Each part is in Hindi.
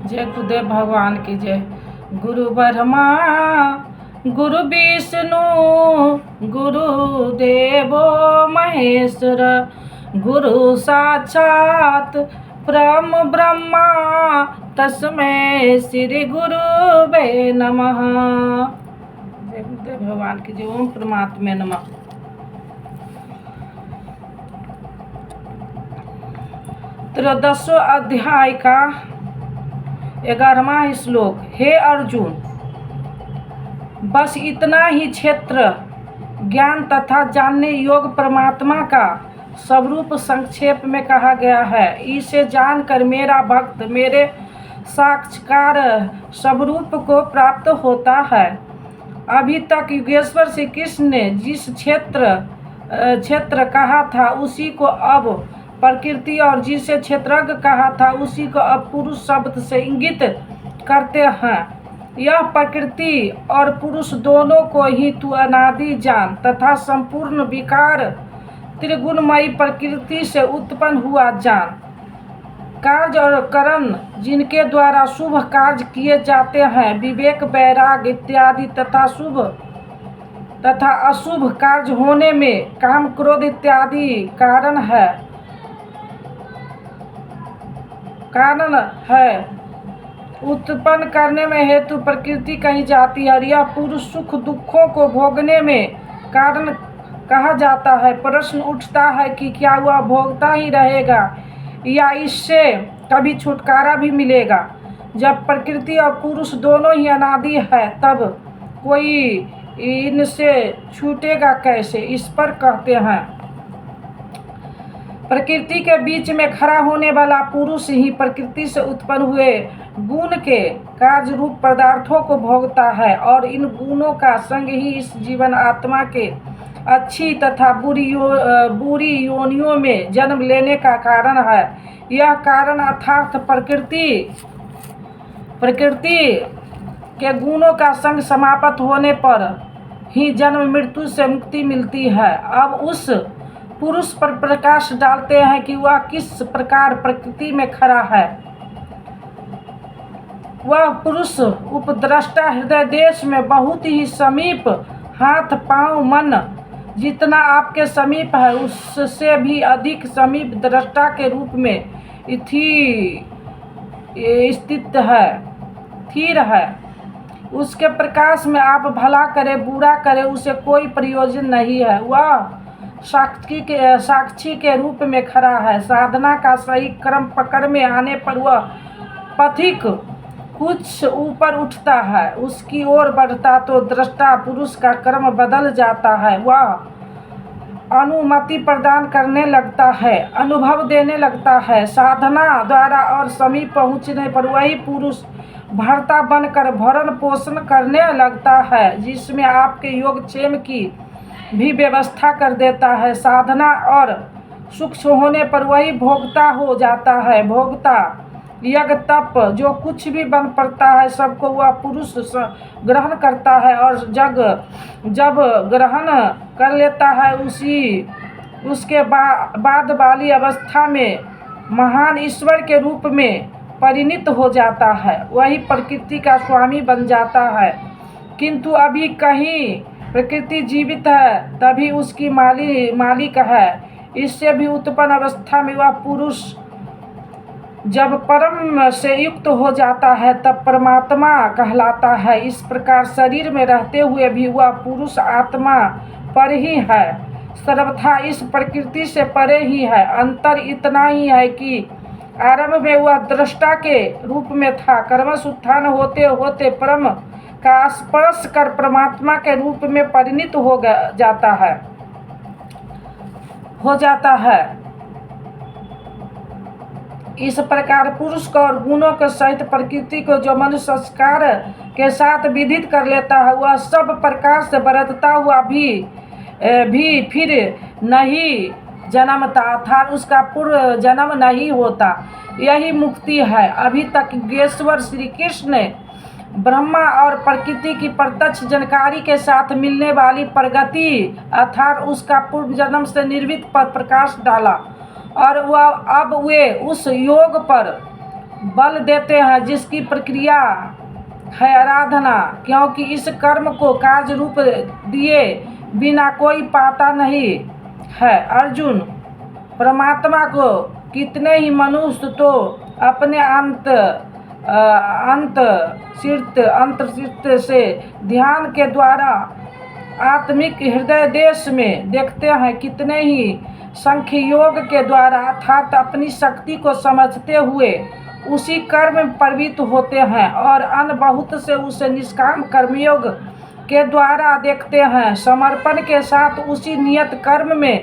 जय गुरुदेव भगवान की जय। गुरु ब्रह्मा गुरु विष्णु गुरुदेवो महेश्वर गुरु साक्षात परम ब्रह्मा तस्मै श्री गुरुवे नमः। जय गुरुदेव भगवान की जय। ओम परमात्मे नमः। त्रयोदशो अध्याय का 11वां श्लोक। हे अर्जुन, बस इतना ही क्षेत्र ज्ञान तथा जानने योग परमात्मा का स्वरूप संक्षेप में कहा गया है। इसे जानकर मेरा भक्त मेरे साक्षात्कार स्वरूप को प्राप्त होता है। अभी तक योगेश्वर श्री कृष्ण ने जिस क्षेत्र कहा था उसी को अब प्रकृति और जिसे क्षेत्रज्ञ कहा था उसी को अब पुरुष शब्द से इंगित करते हैं। यह प्रकृति और पुरुष दोनों को ही तू अनादि जान तथा संपूर्ण विकार त्रिगुणमयी प्रकृति से उत्पन्न हुआ जान। कार्य और करण जिनके द्वारा शुभ कार्य किए जाते हैं, विवेक वैराग इत्यादि तथा शुभ तथा अशुभ कार्य होने में काम क्रोध इत्यादि कारण है उत्पन्न करने में हेतु प्रकृति कही जाती है। यह पुरुष सुख दुखों को भोगने में कारण कहा जाता है। प्रश्न उठता है कि क्या वह भोगता ही रहेगा या इससे कभी छुटकारा भी मिलेगा। जब प्रकृति और पुरुष दोनों ही अनादि है तब कोई इनसे छूटेगा कैसे, इस पर कहते हैं प्रकृति के बीच में खड़ा होने वाला पुरुष ही प्रकृति से उत्पन्न हुए गुण के कार्य रूप पदार्थों को भोगता है और इन गुणों का संग ही इस जीवन आत्मा के अच्छी तथा बुरी योनियों में जन्म लेने का कारण है। यह कारण अर्थात प्रकृति के गुणों का संग समाप्त होने पर ही जन्म मृत्यु से मुक्ति मिलती है। अब उस पुरुष पर प्रकाश डालते हैं कि वह किस प्रकार प्रकृति में खड़ा है। वह पुरुष उपद्रष्टा हृदय देश में बहुत ही समीप, हाथ पांव मन जितना आपके समीप है उससे भी अधिक समीप दृष्टा के रूप में स्थिर है। उसके प्रकाश में आप भला करे बुरा करे उसे कोई प्रयोजन नहीं है। वह साक्षी के रूप में खड़ा है। साधना का सही क्रम पकड़ में आने पर वह पथिक कुछ ऊपर उठता है, उसकी ओर बढ़ता तो दृष्टा पुरुष का क्रम बदल जाता है। वह अनुमति प्रदान करने लगता है, अनुभव देने लगता है। साधना द्वारा और समीप पहुँचने पर वही पुरुष भर्ता बनकर भरण पोषण करने लगता है, जिसमें आपके योगक्षेम की भी व्यवस्था कर देता है। साधना और सूक्ष्म होने पर वही भोक्ता हो जाता है। भोक्ता यज्ञ तप जो कुछ भी बन पड़ता है सबको वह पुरुष ग्रहण करता है और जब ग्रहण कर लेता है उसके बाद वाली अवस्था में महान ईश्वर के रूप में परिणित हो जाता है। वही प्रकृति का स्वामी बन जाता है। किंतु अभी कहीं प्रकृति जीवित है तभी उसकी मालिक है। इससे भी उत्पन्न अवस्था में वह पुरुष जब परम से युक्त हो जाता है तब परमात्मा कहलाता है। इस प्रकार शरीर में रहते हुए भी वह पुरुष आत्मा पर ही है, सर्वथा इस प्रकृति से परे ही है। अंतर इतना ही है कि आरंभ में वह दृष्टा के रूप में था, कर्मश उत्थान होते होते परम का स्पर्श कर परमात्मा के रूप में परिणित हो जाता है। इस प्रकार पुरुष को और गुणों के सहित प्रकृति को जो मनुष्य संस्कार के साथ विदित कर लेता है वह सब प्रकार से बरतता हुआ भी फिर नहीं जन्मता, अर्थात उसका पूर्व जन्म नहीं होता। यही मुक्ति है। अभी तक योगेश्वर श्री कृष्ण ने ब्रह्मा और प्रकृति की प्रत्यक्ष जानकारी के साथ मिलने वाली प्रगति अर्थात उसका पूर्व जन्म से निर्मित पर प्रकाश डाला और वह अब वे उस योग पर बल देते हैं, जिसकी प्रक्रिया है आराधना, क्योंकि इस कर्म को कार्य रूप दिए बिना कोई पाता नहीं है। अर्जुन, परमात्मा को कितने ही मनुष्य तो अपने अंतर्सित से ध्यान के द्वारा आत्मिक हृदय देश में देखते हैं, कितने ही संख्य योग के द्वारा अर्थात अपनी शक्ति को समझते हुए उसी कर्म में प्रवृत्त होते हैं, और अन्य बहुत से उसे निष्काम कर्मयोग के द्वारा देखते हैं, समर्पण के साथ उसी नियत कर्म में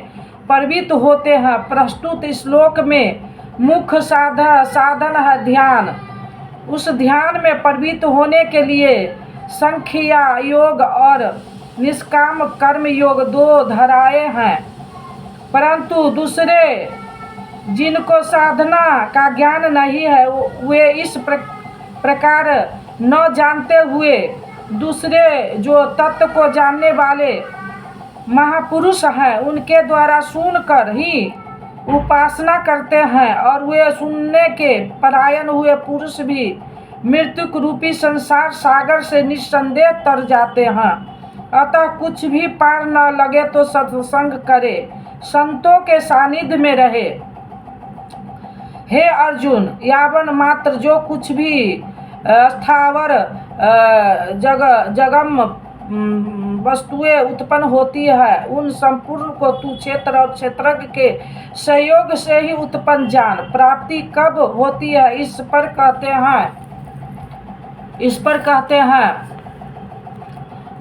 प्रवृत्त होते हैं। प्रस्तुत श्लोक में मुख्य साधन है ध्यान। उस ध्यान में प्रवृत्त होने के लिए संख्या योग और निष्काम कर्म योग दो धाराएं हैं, परंतु दूसरे जिनको साधना का ज्ञान नहीं है वे इस प्रकार न जानते हुए दूसरे जो तत्व को जानने वाले महापुरुष हैं उनके द्वारा सुनकर ही उपासना करते हैं, और वे सुनने के परायण हुए पुरुष भी मृत्यु रूपी संसार सागर से निस्संदेह तर जाते हैं। अतः कुछ भी पार न लगे तो सत्संग करे, संतों के सानिध्य में रहे। हे अर्जुन, यावन मात्र जो कुछ भी स्थावर जगम वस्तुएं उत्पन्न होती है उन संपूर्ण को तू क्षेत्र और क्षेत्रज्ञ के सहयोग से ही उत्पन्न जान। प्राप्ति कब होती है इस पर कहते हैं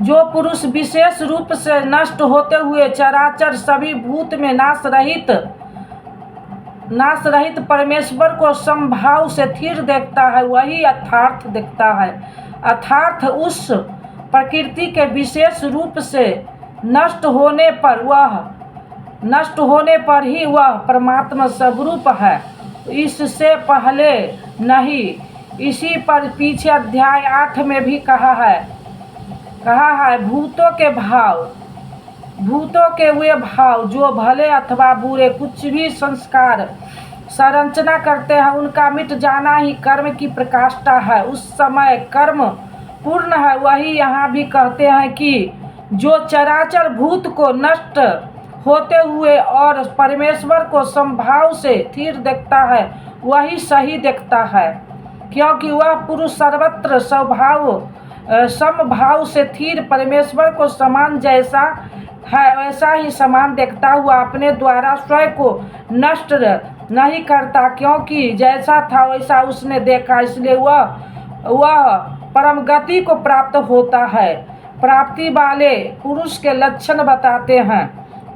जो पुरुष विशेष रूप से नष्ट होते हुए चराचर सभी भूत में नाश रहित परमेश्वर को समभाव से स्थिर देखता है, वही यथार्थ देखता है। अर्थात उस प्रकृति के विशेष रूप से नष्ट होने पर ही वह परमात्मा स्वरूप है, इससे पहले नहीं। इसी पर पीछे अध्याय 8 में भी कहा है भूतों के वे भाव जो भले अथवा बुरे कुछ भी संस्कार संरचना करते हैं उनका मिट जाना ही कर्म की प्रकाष्ठा है। उस समय कर्म पूर्ण है। वही यहाँ भी कहते हैं कि जो चराचर भूत को नष्ट होते हुए और परमेश्वर को समभाव से स्थिर देखता है वही सही देखता है, क्योंकि वह पुरुष सर्वत्र समभाव से स्थिर परमेश्वर को समान जैसा है वैसा ही समान देखता हुआ अपने द्वारा स्वयं को नष्ट नहीं करता, क्योंकि जैसा था वैसा उसने देखा, इसलिए वह परम गति को प्राप्त होता है। प्राप्ति वाले पुरुष के लक्षण बताते हैं।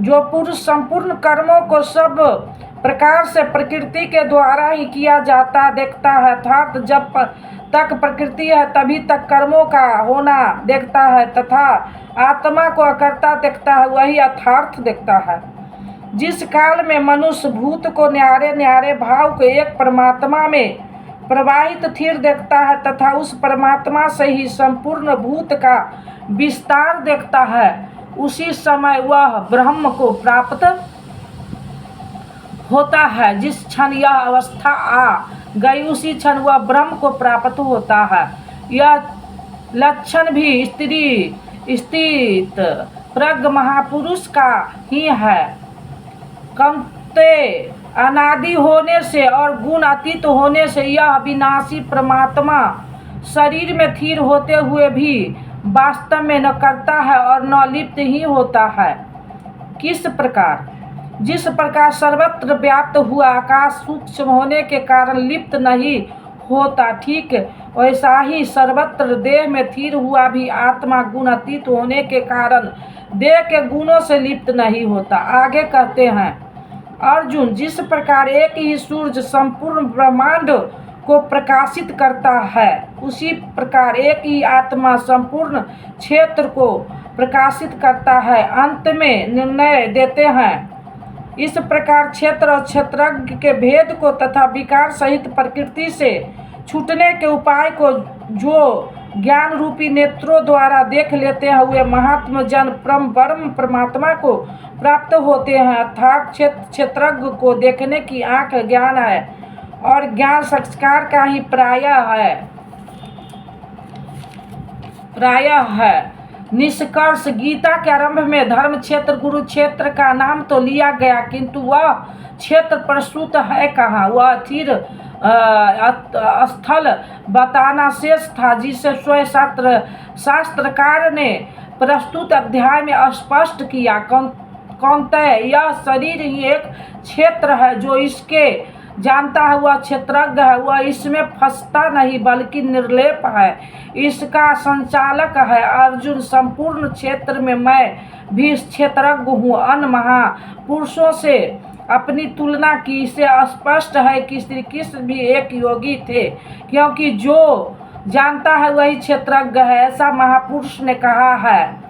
जो पुरुष संपूर्ण कर्मों को सब प्रकार से प्रकृति के द्वारा ही किया जाता देखता है, अर्थात जब तक प्रकृति है तभी तक कर्मों का होना देखता है, तथा आत्मा को अकर्ता देखता है, वही यथार्थ देखता है। जिस काल में मनुष्य भूत को न्यारे भाव को एक परमात्मा में प्रवाहित स्थिर देखता है तथा उस परमात्मा से ही संपूर्ण भूत का विस्तार देखता है, उसी समय वह ब्रह्म को प्राप्त होता है। जिस क्षण यह अवस्था आ गई उसी क्षण वह ब्रह्म को प्राप्त होता है। यह लक्षण भी स्थित प्रज्ञ महापुरुष का ही है। कमते अनादि होने से और गुण अतीत होने से यह विनाशी परमात्मा शरीर में स्थिर होते हुए भी वास्तव में न करता है और न लिप्त ही होता है। किस प्रकार? जिस प्रकार सर्वत्र व्याप्त हुआ आकाश सूक्ष्म होने के कारण लिप्त नहीं होता, ठीक वैसा ही सर्वत्र देह में स्थिर हुआ भी आत्मा गुण अतीत होने के कारण देह के गुणों से लिप्त नहीं होता। आगे कहते हैं, अर्जुन, जिस प्रकार एक ही सूर्य संपूर्ण ब्रह्मांड को प्रकाशित करता है उसी प्रकार एक ही आत्मा संपूर्ण क्षेत्र को प्रकाशित करता है। अंत में निर्णय देते हैं, इस प्रकार क्षेत्र और क्षेत्रज्ञ के भेद को तथा विकार सहित प्रकृति से छूटने के उपाय को जो ज्ञान रूपी नेत्रों द्वारा देख लेते हैं वे महात्मा जन ब्रह्म परमात्मा को प्राप्त होते हैं। अर्थात क्षेत्रज्ञ को देखने की आंख ज्ञान है और ज्ञान संस्कार का ही प्रायः है। निष्कर्ष, गीता के आरंभ में धर्म क्षेत्र कुरुक्षेत्र का नाम तो लिया गया, किंतु वह क्षेत्र प्रस्तुत है कहाँ? वह तीर स्थल बताना शेष था, जिसे स्वयं शास्त्रकार ने प्रस्तुत अध्याय में स्पष्ट किया। कौन्तेय, यह शरीर ही एक क्षेत्र है। जो इसके जानता है वह क्षेत्रज्ञ है। वह इसमें फंसता नहीं बल्कि निर्लेप है, इसका संचालक है। अर्जुन, संपूर्ण क्षेत्र में मैं भी क्षेत्रज्ञ हूँ। अन्य महापुरुषों से अपनी तुलना की से स्पष्ट है कि श्री कृष्ण भी एक योगी थे, क्योंकि जो जानता है वही क्षेत्रज्ञ है, ऐसा महापुरुष ने कहा है।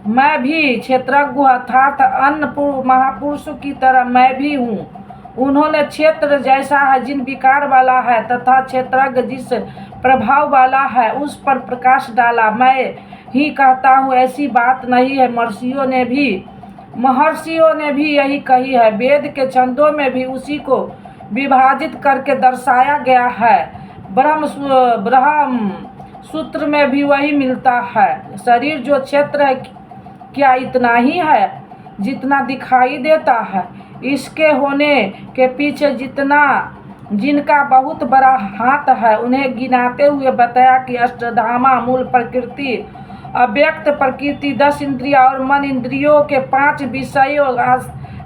मैं भी क्षेत्रज्ञ अर्थात अन्य महापुरुषों की तरह मैं भी हूँ। उन्होंने क्षेत्र जैसा है जिन विकार वाला है तथा क्षेत्रज्ञ जिस प्रभाव वाला है उस पर प्रकाश डाला। मैं ही कहता हूँ, ऐसी बात नहीं है। महर्षियों ने भी यही कही है। वेद के छंदों में भी उसी को विभाजित करके दर्शाया गया है। ब्रह्म सूत्र में भी वही मिलता है। शरीर जो क्षेत्र है, क्या इतना ही है जितना दिखाई देता है? इसके होने के पीछे जिनका बहुत बड़ा हाथ है, उन्हें गिनाते हुए बताया कि अष्टधामा, मूल प्रकृति, अव्यक्त प्रकृति, 10 इंद्रिया और मन, इंद्रियों के 5 विषयों,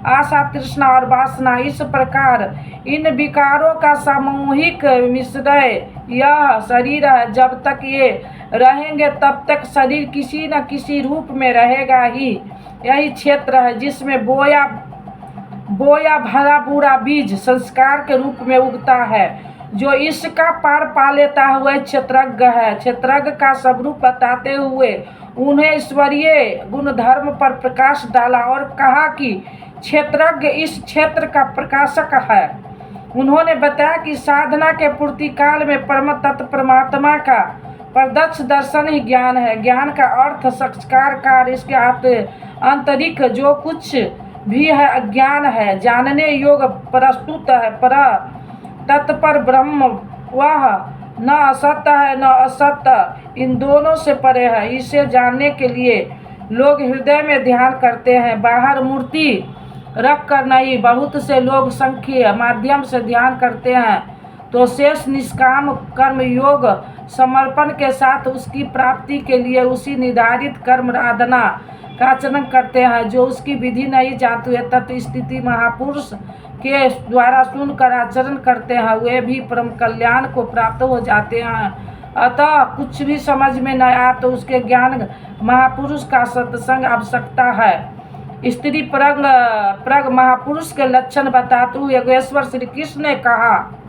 आशा, तृष्णा और वासना, इस प्रकार इन विकारों का सामूहिक मिश्रण यह शरीर है। जब तक ये रहेंगे तब तक शरीर किसी न किसी रूप में रहेगा ही। यही क्षेत्र है जिसमें बोया भरा बुरा बीज संस्कार के रूप में उगता है। जो इसका पार पा लेता है वह क्षेत्रज्ञ है। क्षेत्रज्ञ का स्वरूप बताते हुए उन्हें ईश्वरीय गुण धर्म पर प्रकाश डाला और कहा कि क्षेत्रज्ञ इस क्षेत्र का प्रकाशक है। उन्होंने बताया कि साधना के पूर्ति काल में परम तत्व परमात्मा का प्रत्यक्ष दर्शन ही ज्ञान है। ज्ञान का अर्थ संस्कार कार्य, इसके आंतरिक जो कुछ भी है अज्ञान है। जानने योग्य प्रस्तुत है पर तत्पर ब्रह्म, वह न असत्य है न असत्य, इन दोनों से परे है। इसे जानने के लिए लोग हृदय में ध्यान करते हैं, बाहर मूर्ति रख कर नहीं। बहुत से लोग संख्य माध्यम से ध्यान करते हैं तो शेष निष्काम कर्म योग समर्पण के साथ उसकी प्राप्ति के लिए उसी निर्धारित कर्म आराधना का आचरण करते हैं। जो उसकी विधि नहीं जानते हैं तत्व स्थिति महापुरुष के द्वारा सुनकर आचरण करते हैं, वे भी परम कल्याण को प्राप्त हो जाते हैं। अतः कुछ भी समझ में न आया तो उसके ज्ञान महापुरुष का सत्संग आवश्यकता है। स्त्री प्रग महापुरुष के लक्षण बताते हुए योगेश्वर श्री कृष्ण ने कहा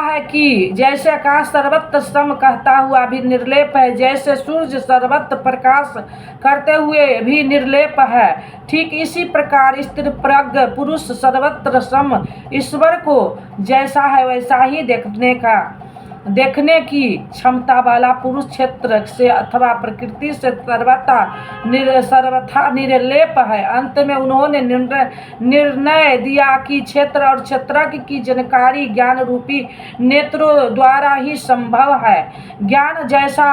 है कि जैसे आकाश सर्वत्र सम कहता हुआ भी निर्लेप है, जैसे सूर्य सर्वत्र प्रकाश करते हुए भी निर्लेप है, ठीक इसी प्रकार स्त्री प्रज्ञ पुरुष सर्वत्र सम ईश्वर को जैसा है वैसा ही देखने की क्षमता वाला पुरुष क्षेत्र से अथवा प्रकृति से सर्वथा निर्लेप है। अंत में उन्होंने निर्णय दिया कि क्षेत्र और क्षेत्रज्ञ की जानकारी ज्ञान रूपी नेत्रों द्वारा ही संभव है। ज्ञान जैसा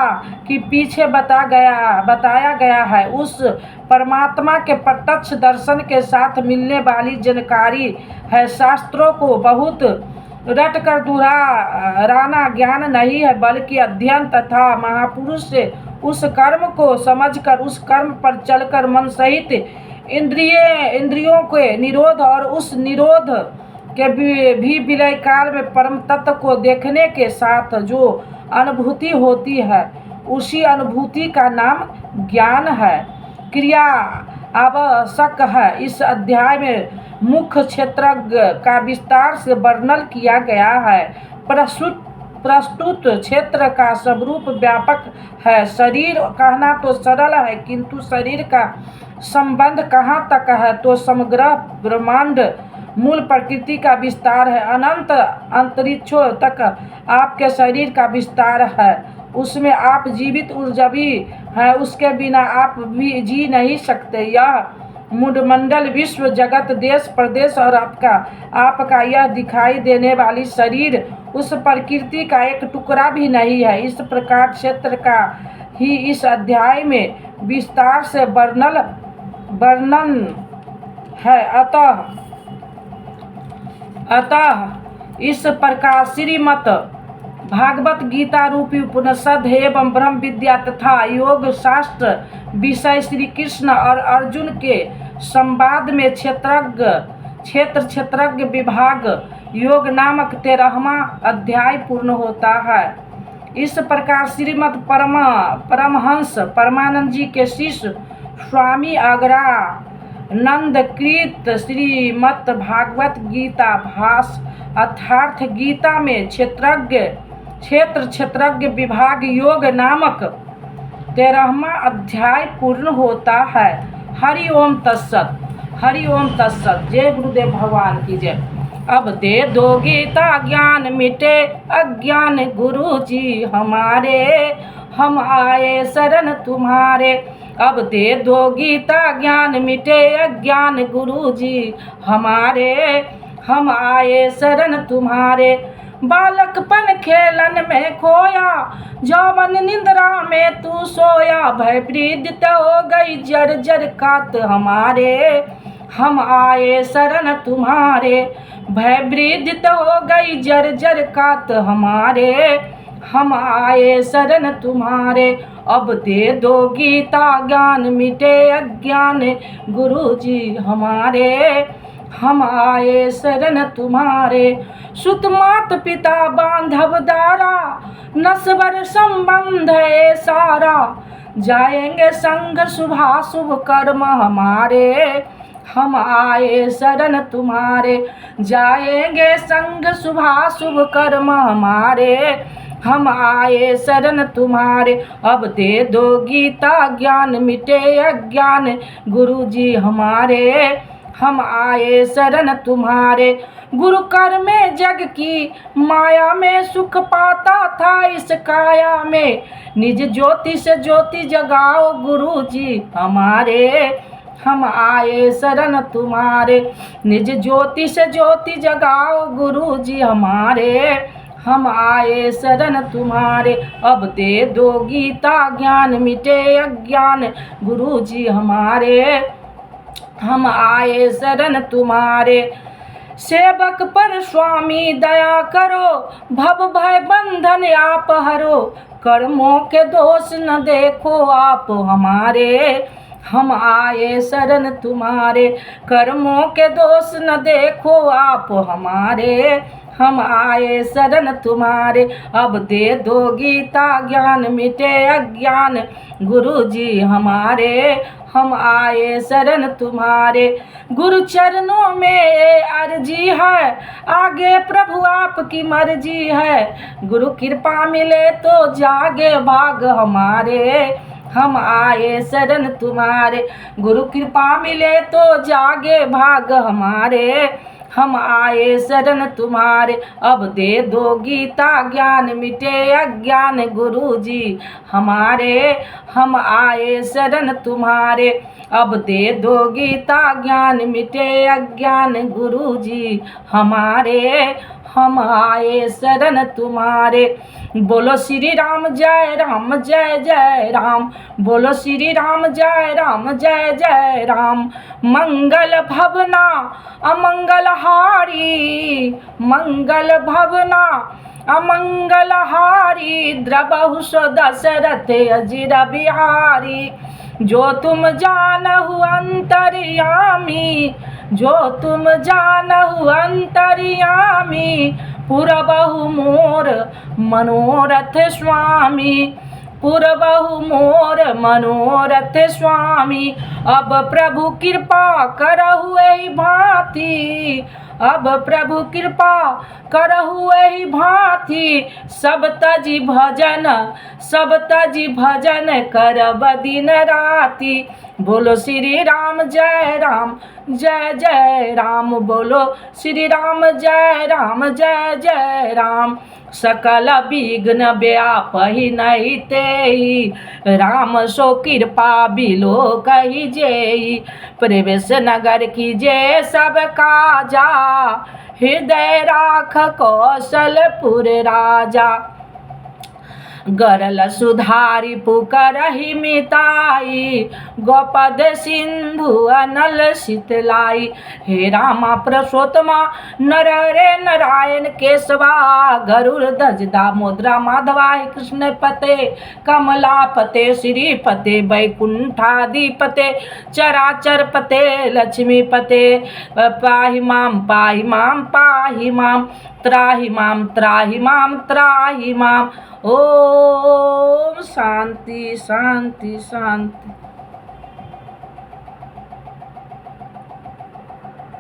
कि पीछे बताया गया है उस परमात्मा के प्रत्यक्ष दर्शन के साथ मिलने वाली जानकारी है। शास्त्रों को बहुत रट कर दोहराना ज्ञान नहीं है, बल्कि अध्ययन तथा महापुरुष से उस कर्म को समझकर उस कर्म पर चलकर मन सहित इंद्रियों के निरोध और उस निरोध के भी विलय काल में परम तत्व को देखने के साथ जो अनुभूति होती है उसी अनुभूति का नाम ज्ञान है। क्रिया आवश्यक है। इस अध्याय में मुख्य क्षेत्रज्ञ का विस्तार से वर्णन किया गया है। प्रस्तुत क्षेत्र का स्वरूप व्यापक है। शरीर कहना तो सरल है, किंतु शरीर का संबंध कहाँ तक है तो समग्र ब्रह्मांड मूल प्रकृति का विस्तार है। अनंत अंतरिक्षों तक आपके शरीर का विस्तार है। उसमें आप जीवित ऊर्जा भी है, उसके बिना आप भी जी नहीं सकते। यह मुंडमंडल, विश्व, जगत, देश, प्रदेश और आपका यह दिखाई देने वाली शरीर उस प्रकृति का एक टुकड़ा भी नहीं है। इस प्रकार क्षेत्र का ही इस अध्याय में विस्तार से वर्णन है। अतः इस प्रकार श्रीमद् भागवत गीता रूपी उपनिषद एवं ब्रह्म विद्या तथा योग शास्त्र विषय श्री कृष्ण और अर्जुन के संवाद में क्षेत्रज्ञ विभाग योग नामक 13वां अध्याय पूर्ण होता है। इस प्रकार श्रीमद् परमहंस परमानंद जी के शिष्य स्वामी अग्रानंदकृत श्रीमद् भागवत गीता भाष्य अर्थात गीता में क्षेत्रज्ञ विभाग योग नामक 13वां अध्याय पूर्ण होता है। हरि ओम तत्सत। जय गुरुदेव भगवान की जय। अब दे दो गीता ज्ञान मिटे अज्ञान, गुरु जी हमारे हम आए शरण तुम्हारे। अब दे दो गीता ज्ञान मिटे अज्ञान, गुरु जी हमारे हम आए शरण तुम्हारे। बालकपन खेलन में खोया, जौवन निंद्रा में तू सोया। भय पीड़ित हो गई जर्जर कात हमारे हम आए शरण तुम्हारे। भय पीड़ित हो गई जर्जर कात हमारे हम आए शरण तुम्हारे। अब दे दो गीता ज्ञान मिटे अज्ञान, गुरु जी हमारे हम आए शरण तुम्हारे। सुत मात पिता बांधव दारा, नस्वर संबंध है सारा। जाएंगे संग शुभा शुभ कर्म हमारे हम आए शरण तुम्हारे। जाएंगे संग शुभा शुभ कर्म हमारे हम आए शरण तुम्हारे। अब दे दो गीता ज्ञान मिटे अज्ञान, गुरु जी हमारे हम आए शरण तुम्हारे। गुरु कर में जग की माया में सुख पाता था इस काया में। निज ज्योति से ज्योति जगाओ गुरु जी हमारे हम आए शरण तुम्हारे। निज ज्योति से ज्योति जगाओ गुरु जी हमारे हम आए शरण तुम्हारे। अब दे दो गीता ज्ञान मिटे अज्ञान, गुरु जी हमारे हम आए शरण तुम्हारे। सेवक पर स्वामी दया करो, भव भय बंधन आप हरो। कर्मों के दोष न देखो आप हमारे हम आए शरण तुम्हारे। कर्मों के दोष न देखो आप हमारे हम आए शरण तुम्हारे। अब दे दो गीता ज्ञान मिटे अज्ञान, गुरु जी हमारे हम आए शरण तुम्हारे। गुरु चरणों में अर्जी है, आगे प्रभु आपकी मर्जी है। गुरु कृपा मिले तो जागे भाग हमारे हम आए शरण तुम्हारे। गुरु कृपा मिले तो जागे भाग हमारे हम आए शरण तुम्हारे। अब दे दो गीता ज्ञान मिटे अज्ञान, गुरु जी हमारे हम आए शरण तुम्हारे। अब दे दो गीता ज्ञान मिटे अज्ञान, गुरु जी हमारे हम आए शरण तुम्हारे। बोलो श्री राम जय राम जय जय राम। बोलो श्री राम जय राम जय जय राम। मंगल भवना अमंगल हारी, मंगल भवना अमंगल हारी। द्रबहु सो दशरथ अजिर बिहारी। जो तुम जानहु अंतर्यामी, जो तुम जानहु अंतर्यामी। पुरबहु मोर मनोरथ स्वामी, पुरबहु मोर मनोरथ स्वामी। अब प्रभु कृपा करहु एहि भांति, अब प्रभु कृपा करहु एहि भांति। सब तजी भजन करब दिन राति। बोलो श्री राम जय राम जय जय राम, बोलो श्री राम जय राम जय जय राम। सकल विघ्न व्यापहि नहीं तेई, राम सो कृपा बिलो कही जेई। प्रवेश नगर कीजे सब काजा, हृदय राख कौशलपुर राजा। गरल सुधारी पुकरहि मिताई, गोपद सिंधु अनल शीतलाई। हे रामा पुरुषोत्तमा नरहरे नारायण केशवा, गरुड़ ध्वज दामोदरा माधवा। हे कृष्ण पते कमलापते श्रीपते वैकुंठाधिपते, चराचर पते लक्ष्मी पते। पाहि माम पाहि माम पाहि माम, त्राहि माम त्राहि माम त्राहि माम। ओम शांति शांति शांति।